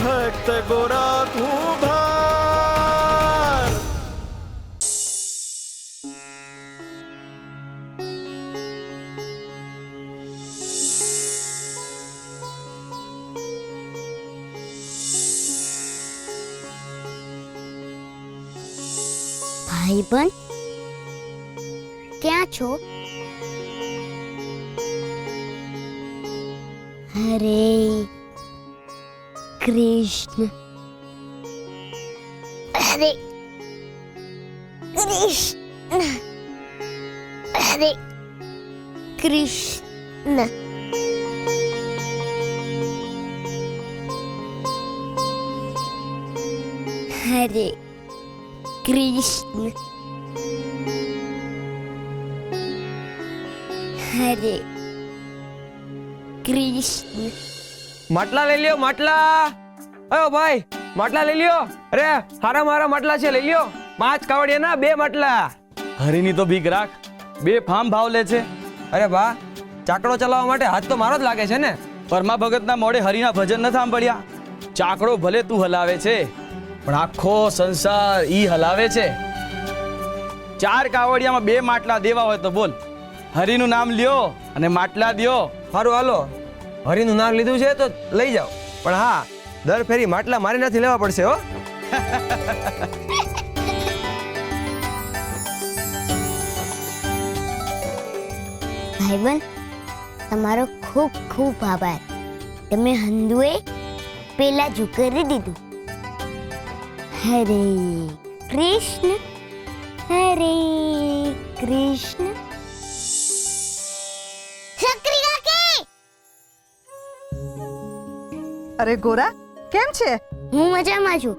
ભક્ત ગોરા તું ભાર. ભાઈબંધ ક્યાં છો? હરે કૃષ્ણ હરે કૃષ્ણ હરે કૃષ્ણ. હરે કૃષ્ણ હરે કૃષ્ણ. માટલા લઈ લ્યો, માટલા. અયો ભાઈ, માટલા લઈ લ્યો. અરે હારા મારા માટલા છે, લઈ લ્યો. 5 કાવડિયા ના 2 માટલા. હરીની તો ભીખ રાખ, 2 ફામ ભાવ લે છે. અરે બા, ચાકડો ચલાવવા માટે હાથ તો મારો જ લાગે છે ને. પરમા ભગતના મોઢે હરીના ભજન ન સાંભળ્યા? ચાકડો ભલે તું હલાવે છે, પણ આખો સંસાર ઈ હલાવે છે. 4 કાવડિયામાં 2 માટલા દેવા હોય તો બોલ, હરીનું નામ લ્યો અને માટલા દ્યો. સારું હાલો, હરીનું નામ લીધું છે તો લઈ જાઓ, પણ હા, દર ફેરી માટલા મારી નથી લેવા પડશે હો. ભાઈબંધ, તમારો ખૂબ ખૂબ આભાર. તમે હંદુએ પેલા જ કરી દીધું. હરે કૃષ્ણ હરે કૃષ્ણ. શકરી કાકી! અરે ગોરા, કેમ છે? હું મજામાં છું,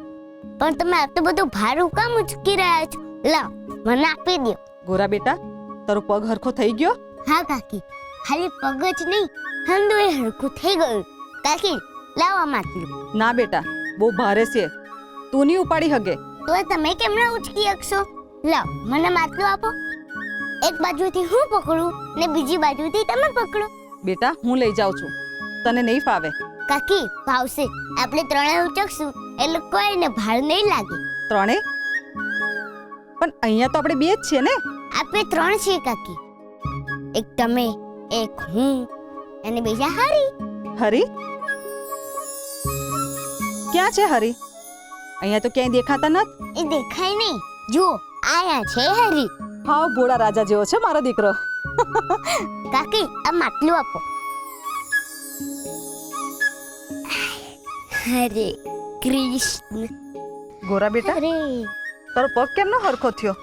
પણ તમે આટલું બધું ભારું કામ ઉચકી રહ્યા છો? લાવ, મને આપી દો. ગોરા બેટા, તારો પગ હરખો થઈ ગયો? હા કાકી, ખાલી પગ જ નહીં, હંદુ એ હરખું થઈ ગયું. કાકી, લાવ આ માટલું. ના બેટા, બહુ ભારે છે, તું નહીં ઉપાડી હગે. તો તમે કેમ ના ઉચકી શકશો? લાવ, મને માટલું આપો. એક બાજુથી હું પકડું ને બીજી બાજુથી તમે પકડો. બેટા, હું લઈ જાઉં છું, તને નહીં ફાવે. કાકી, ભાવશે. આપણે ત્રણેય ઉચકશું એટલે કોઈને ભાર નહીં લાગે. ત્રણે? પણ અહીંયા તો આપણે 2 જ છીએ ને. આપણે 3 છીએ કાકી. એક તમે, એક હું અને બીજા હરી. હરી? ક્યાં છે હરી? અહીંયા તો ક્યાંય દેખાતા નથી. એ દેખાય નહીં. જુઓ, આયા છે હરી. હા, ભોળા રાજા જેવો છે મારો દીકરો. કાકી, આ માટલું આપો. હરે કૃષ્ણ ગોરા બેટા, હરે. તારો પગ કેમનો હરખો થયો?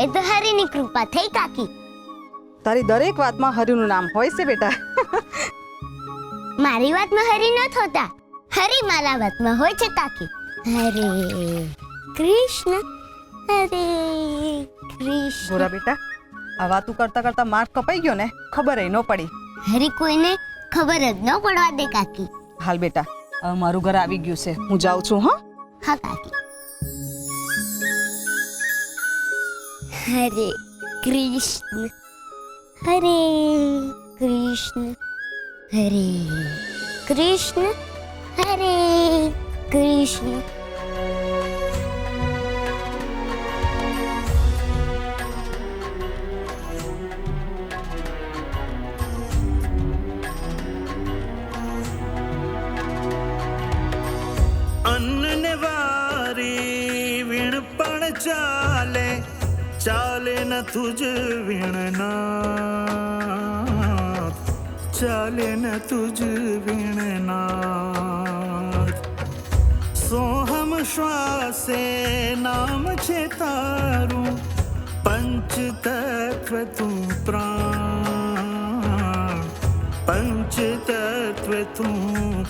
એ તો હરીની કૃપા થઈ કાકી. તારી દરેક વાતમાં હરીનું નામ હોય છે બેટા. મારી વાતમાં હરી ન થતા, હરી મારા વાતમાં હોય છે કાકી. હરે કૃષ્ણ હરે કૃષ્ણ. ગોરા બેટા, આ વાતું કરતા કરતા માર કપાઈ ગયો ને, ખબર ન પડી. હરી કોઈને ખબર જ ન પડવા દે કાકી. હાલ બેટા, હવે મારું ઘર આવી ગયું છે, હું જાઉં છું. હા હા કાકી. હરે કૃષ્ણ હરે કૃષ્ણ હરે કૃષ્ણ હરે કૃષ્ણ. અન્નને વારી વીણ પણ ચાલે, ચાલે ન તુજ વીણનાથ, ચાલે ન તુજ વીણનાથ. સોહમ શ્વાસે નામ છે તારું, પંચ તત્વ તું પ્રાણ, પંચ તત્વ તું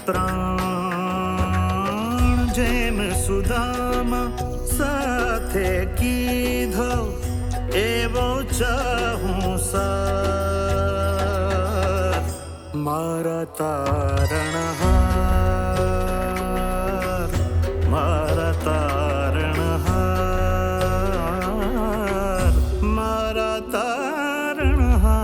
પ્રાણ. જેમ સુદામા સાથે કીધો એવો ચાહું સાથ, મારા તારણહાર, મારા તારણહાર, મારા તારણહાર.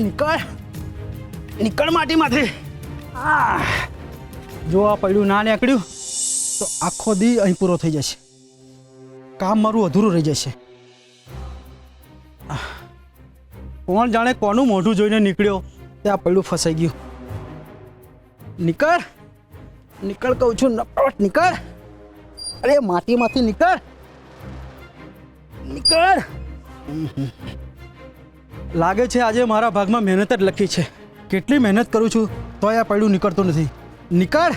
નીકળ નીકળ માટીમાંથી. જો આ પડ્યું ના નીકળ્યું તો આખો દી અહીં પૂરો થઈ જશે. કામ મારું અધૂરું રહી જશે. કોણ જાણે કોનું મોઢું જોઈને નીકળ્યો તે આ પડ્યું ફસાઈ ગયું. નીકળ નીકળ કહું છું, નપટ નીકળ. અરે માટીમાંથી નીકળ નીકળ. લાગે છે આજે મારા ભાગમાં મહેનત જ લખી છે. કેટલી મહેનત કરું છું તોય આ પડ્યું નીકળતું નથી. નીકળ.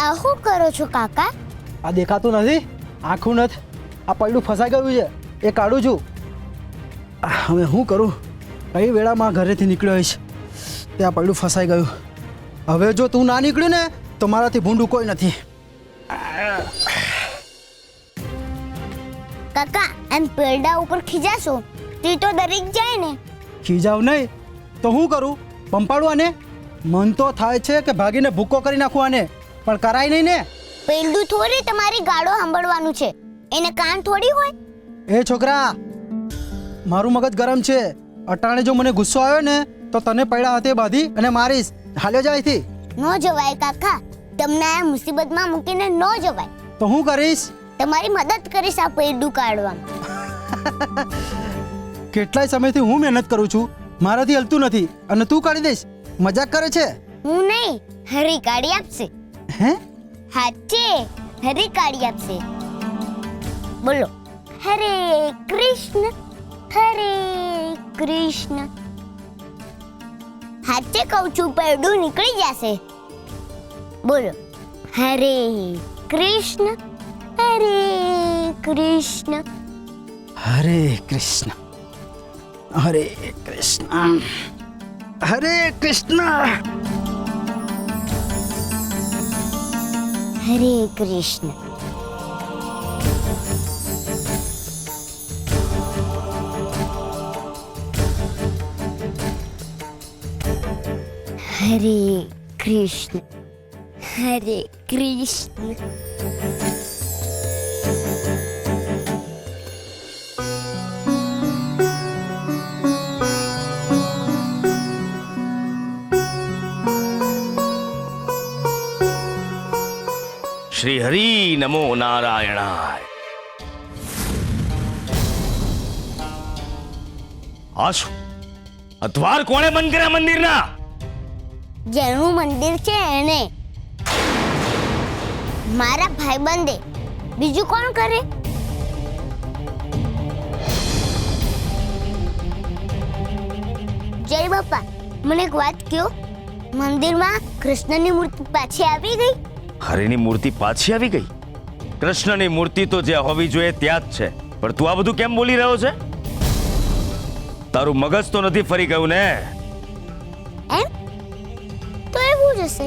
આ શું કરો છો કાકા? આ દેખાતું નથી? આખું નથી. આ પડ્યું ફસાઈ ગયું છે, એ કાઢું છું. હવે શું કરું? કઈ વેળામાં ઘરેથી નીકળ્યો હોઈશ તે આ પડ્યું ફસાઈ ગયું. હવે જો તું ના નીકળ્યું ને તો મારાથી ભૂંડું કોઈ નથી. કાકા એમ પેરડા ઉપર ખીજાશો તે તો દરેક જાય ને. ખીજાવ નહીં તો શું કરું? પંપાડું આને? મન તો થાય છે કે ભાગીને ભૂક્કો કરી નાખું આને, પણ કરાય નહીં ને. પેરડું થોડી તમારી ગાળો સાંભળવાનું છે, એને કાન થોડી હોય. એ છોકરા, મારું મગજ ગરમ છે. અટાણે જો મને ગુસ્સો આવ્યો ને તો તને પૈડા હાથે બાંધી અને મારીશ. હાલ્યો જાય અહીંથી. ન જવાય કાકા, તમને આ મુસીબતમાં મૂકીને ન જવાય. તો હું કરીશ? તમારી મદદ કરીશ આ પેરડું કાઢવામાં. કેટલાય સમયથી હું મહેનત કરું છું, મારાથી હલતું નથી અને તું કાઢી દઈશ? મજાક કરે છે? હું નહીં, હરી કાઢી આપશે. હે? હાચે હરી કાઢી આપશે. બોલો, હરે કૃષ્ણ હરે કૃષ્ણ. હાચે કહું છું, પેરડું નીકળી જશે. બોલો, હરે કૃષ્ણ હરે કૃષ્ણ. હરે કૃષ્ણ હરે કૃષ્ણ હરે કૃષ્ણ હરે કૃષ્ણ. હરે કૃષ્ણ હરે કૃષ્ણ. શ્રી હરિ નમો નારાયણાય. આ શું? આ દ્વાર કોણે બંધ કર્યા મંદિરના? જેનું મંદિર છે એને. મારા ભાઈબંધે, બીજું કોણ કરે? જય બાપા, મને એક વાત કહો, મંદિરમાં કૃષ્ણની મૂર્તિ પાછી આવી ગઈ? હરિની મૂર્તિ પાછી આવી ગઈ? કૃષ્ણની મૂર્તિ તો જ્યાં હોવી જોઈએ ત્યાં જ છે, પણ તું આ બધું કેમ બોલી રહ્યો છે? તારું મગજ તો નથી ફરી ગયું ને? એમ તો એવું જ હશે.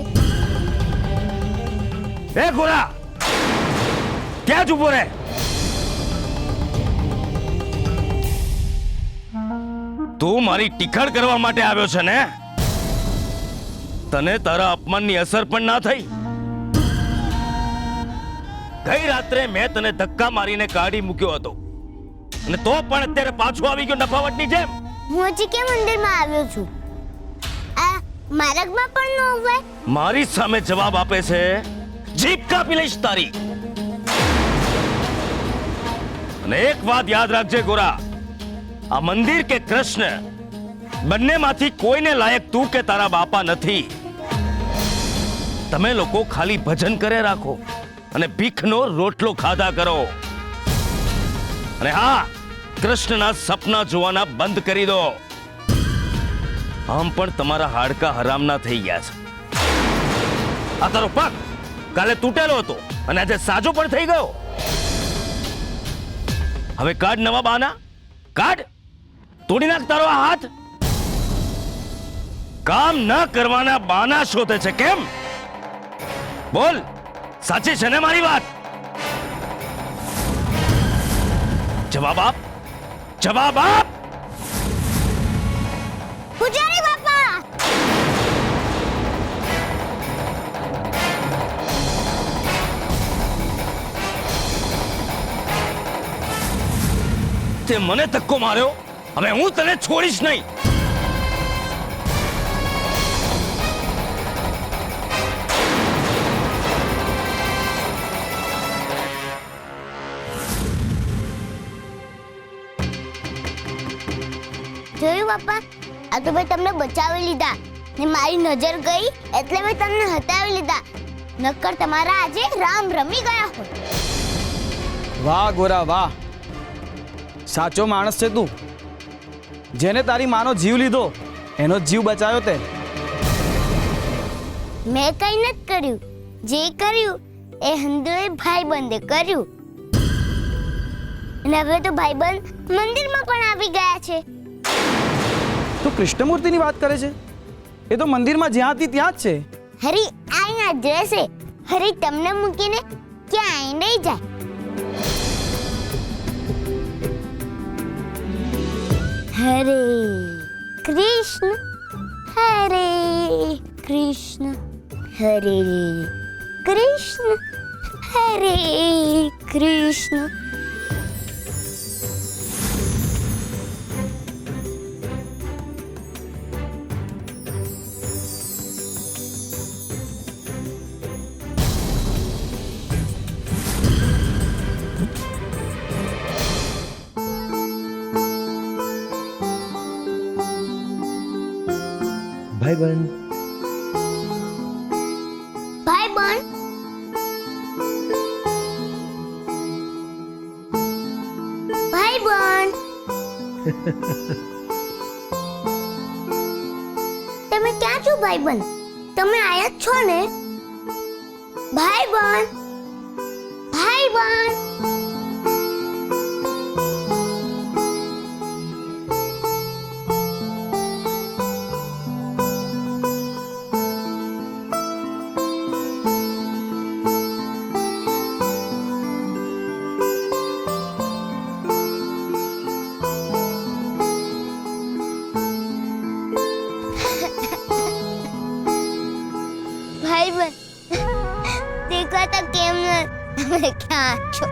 એ ગોરા, ત્યાં જ ઉભો રહે. તું મારી ટીખળ કરવા માટે આવ્યો છે ને? તને તારા અપમાનની અસર પણ ના થઈ? ગઈ રાત્રે મેં તને ધક્કા મારીને કાઢી મૂક્યો હતો અને તો પણ અત્યારે પાછો આવી ગયો નફાવટની જેમ. હું હજી કેમ મંદિરમાં આવ્યો છું? આ માર્ગમાં પણ ન હોય. મારી સામે જવાબ આપે છે, જીભ કાપી લઈશ તારી. અને એક વાત યાદ રાખજે ગોરા, આ મંદિર કે કૃષ્ણ બંનેમાંથી કોઈને લાયક તું કે તારા બાપા નથી. તમે લોકો ખાલી ભજન કરે રાખો અને ભીખનો રોટલો ખાધા કરો. અને હા, કૃષ્ણના સપના જોવાના બંધ કરી દો. આમ પણ તમારા હાડકા હરામના થઈ ગયા છે. આ તારો પગ કાલે તૂટેલો હતો અને આજે સાજો પણ થઈ ગયો. હવે કાઢ નવા બહાના, કાઢ. તોડી નાખ તારો આ હાથ. કામ ન કરવાના બહાના શોધે છે કેમ? બોલ, સાચી છે ને મારી વાત? જવાબ આપ, જવાબ આપ. પૂજારી બાપા, તે મને ધક્કો માર્યો, હવે હું તને છોડીશ નહીં. જોયું બાપા, આ તો મેં તમને બચાવી લીધા ને મારી નજર ગઈ એટલે મેં તમને હટાવી લીધા. નક્કર તમારા આજે રામ રમી ગયા હોત. વાહ ગોરા વાહ, સાચો માણસ છે તું. જેને તારી માનો જીવ લીધો એનો જ જીવ બચાવ્યો તે. મેં કઈ નથી કર્યું, જે કર્યું એ હંદોએ ભાઈબંધે કર્યું. અને હવે તો ભાઈબંધ મંદિરમાં પણ આવી ગયા છે. તું કૃષ્ણમૂર્તિની વાત કરે છે? એ તો મંદિરમાં જ્યાં હતી ત્યાં જ છે. હરી આઈના જ રહેશે. હરી તમને મૂકીને ક્યાંય નહીં જાય. હરે કૃષ્ણ હરે કૃષ્ણ હરે કૃષ્ણ હરે કૃષ્ણ. ભાઈબંધ, ભાઈબંધ ભાઈબંધ તમે ક્યાં છો ભાઈબંધ? તમે આયા જ છો ને? ભાઈબંધ ભાઈબંધ ભાઈબંધ દેખાતા કેમ ન? તમે ક્યાં છો?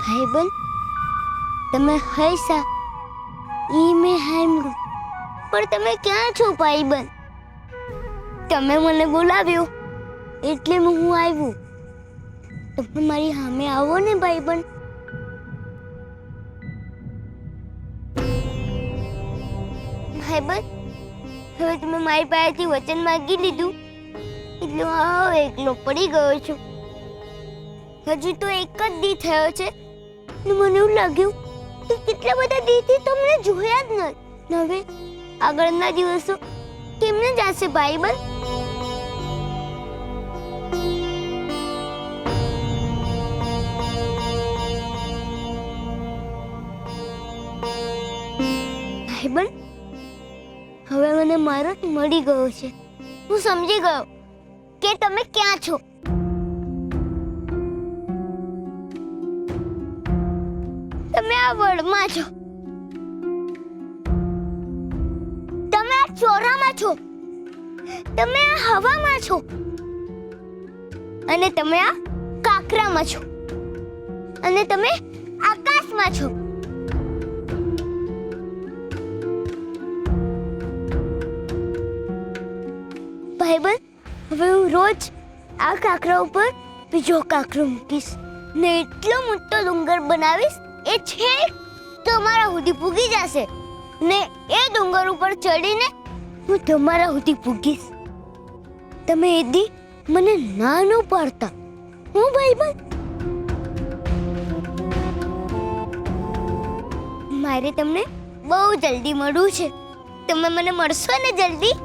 ભાઈબંધ તમે હૈસા ઈ મેં સાંભળ્યું, પણ તમે ક્યાં છો ભાઈબંધ? તમે મને બોલાવ્યો એટલે હું આવ્યો. તમે મારી સામે આવો ને ભાઈબંધ. ભાઈબંધ હવે તમે મારી પાસેથી વચન માંગી લીધું એટલે હું એકલો પડી ગયો છું. હજુ તો એક જ દી થયો છે ને મને એવું લાગ્યું કે કેટલા બધા દીથી તમને જોયા જ નથી. હવે આગળના દિવસો કેમને જશે ભાઈબંધ? ભાઈબંધ હવે મને મારો જ મળી ગયો છે. હું સમજી ગયો કે તમે ક્યાં છો. તમે આ વડમાં છો, તમે આ ચોરામાં છો, તમે આ હવામાં છો અને તમે આ કાકરામાં છો અને તમે આકાશમાં છો. ભાઈબંધ હવે હું રોજ આ કાકરા ઉપર બીજો કાકરો મૂકીશ ને એટલો મોટો ડુંગર બનાવીશ એ છેક તમારા સુધી પૂગી જશે ને એ ડુંગર ઉપર ચડીને હું તમારા સુધી પૂગીશ. તમે એ દી મને ના ન પાડતા. હું ભાઈબંધ મારે તમને બહુ જલ્દી મળવું છે. તમે મને મળશો ને જલ્દી?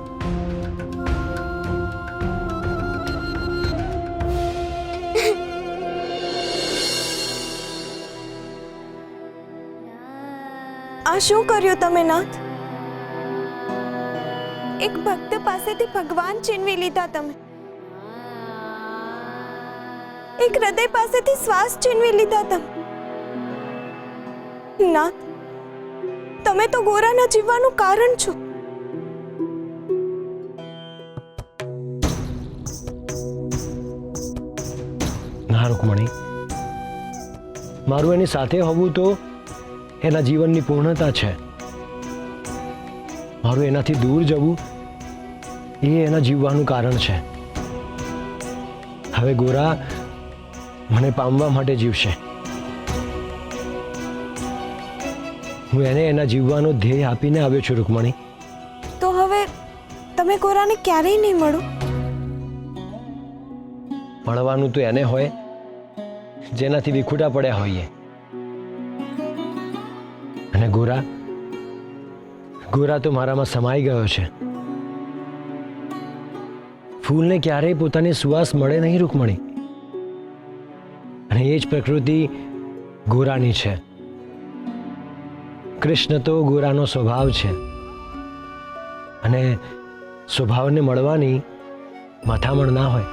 આ શું કર્યું તમે નાથ? એક ભક્ત પાસેથી ભગવાન છીનવી લીધા તમે. એક હૃદય પાસેથી શ્વાસ છીનવી લીધા તમે. નાથ, તમે તો ગોરાના જીવવાનું કારણ છો. રૂકમણી, મારું એની સાથે હોવું તો એના જીવનની પૂર્ણતા છે. મારું એનાથી દૂર જવું એ એના જીવવાનું કારણ છે. હવે ગોરા મને પામવા માટે જીવશે. હું એને એના જીવવાનો ધ્યેય આપીને આવ્યો છું રૂકમણી. તો હવે તમે ગોરાને ક્યારેય નહીં મળો. મળવાનું તો એને હોય જેનાથી વિખૂટા પડ્યા હોઈએ. અને ગોરા તો મારામાં સમાઈ ગયો છે. ફૂલને ક્યારેય પોતાની સુવાસ મળે નહીં રૂકમણી, અને એ જ પ્રકૃતિ ગોરાની છે. કૃષ્ણ તો ગોરાનો સ્વભાવ છે, અને સ્વભાવને મળવાની મથામણ ના હોય.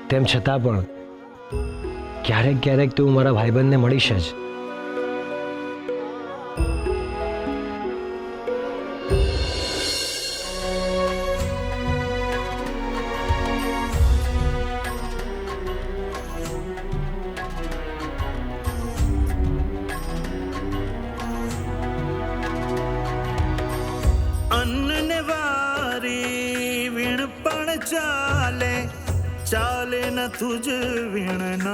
તેમ છતાં પણ ક્યારેક તો હું મારા ભાઈબંધને મળીશ જ. અન્નને વારી વીણ પણ ચાલે, ચાલે ન તુજ વીણનાથ,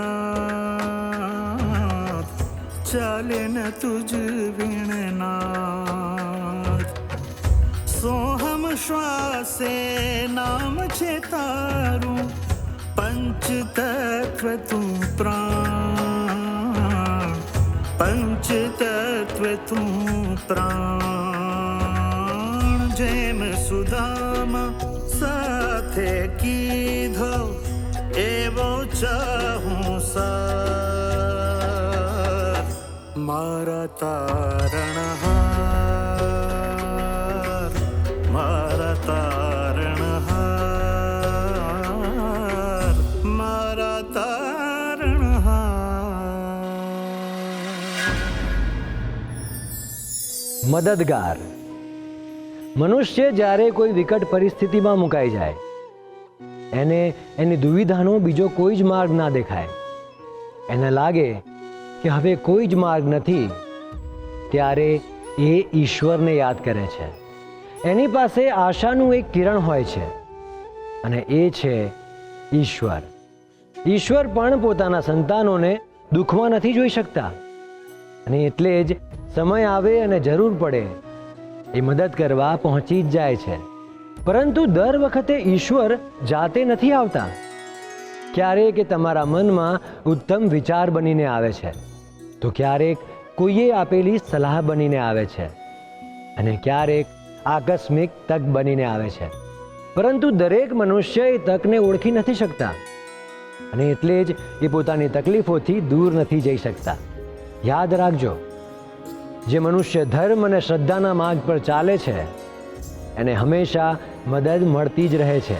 ચાલે ન તુજ વીણનાથ. સોહમ શ્વાસે નામ છે તારું, પંચ તત્વ તું પ્રાણ, પંચ તત્વ તું પ્રાણ. જેમ સુદામા સાથે કીધો એવો ચાહું સાર. મારા તારણહાર, મારા તારણહાર, મારા તારણહાર. મદદગાર. મનુષ્ય જ્યારે કોઈ વિકટ પરિસ્થિતિમાં મુકાઈ જાય, એને એની દુવિધાનો બીજો કોઈ જ માર્ગ ના દેખાય, એને લાગે કે હવે કોઈ જ માર્ગ નથી, ત્યારે એ ઈશ્વરને યાદ કરે છે. એની પાસે આશાનું એક કિરણ હોય છે, અને એ છે ઈશ્વર. ઈશ્વર પણ પોતાના સંતાનોને દુઃખમાં નથી જોઈ શકતા, અને એટલે જ સમય આવે અને જરૂર પડે એ મદદ કરવા પહોંચી જ જાય છે. પરંતુ દર વખતે ઈશ્વર જાતે નથી આવતા. ક્યારેક એ તમારા મનમાં ઉત્તમ વિચાર બનીને આવે છે, તો ક્યારેક કોઈએ આપેલી સલાહ બનીને આવે છે, અને ક્યારેક આકસ્મિક તક બનીને આવે છે. પરંતુ દરેક મનુષ્ય એ તકને ઓળખી નથી શકતા, અને એટલે જ એ પોતાની તકલીફોથી દૂર નથી જઈ શકતા. યાદ રાખજો, જે મનુષ્ય ધર્મ અને શ્રદ્ધાના માર્ગ પર ચાલે છે એને હંમેશા મદદ મળતી જ રહે છે.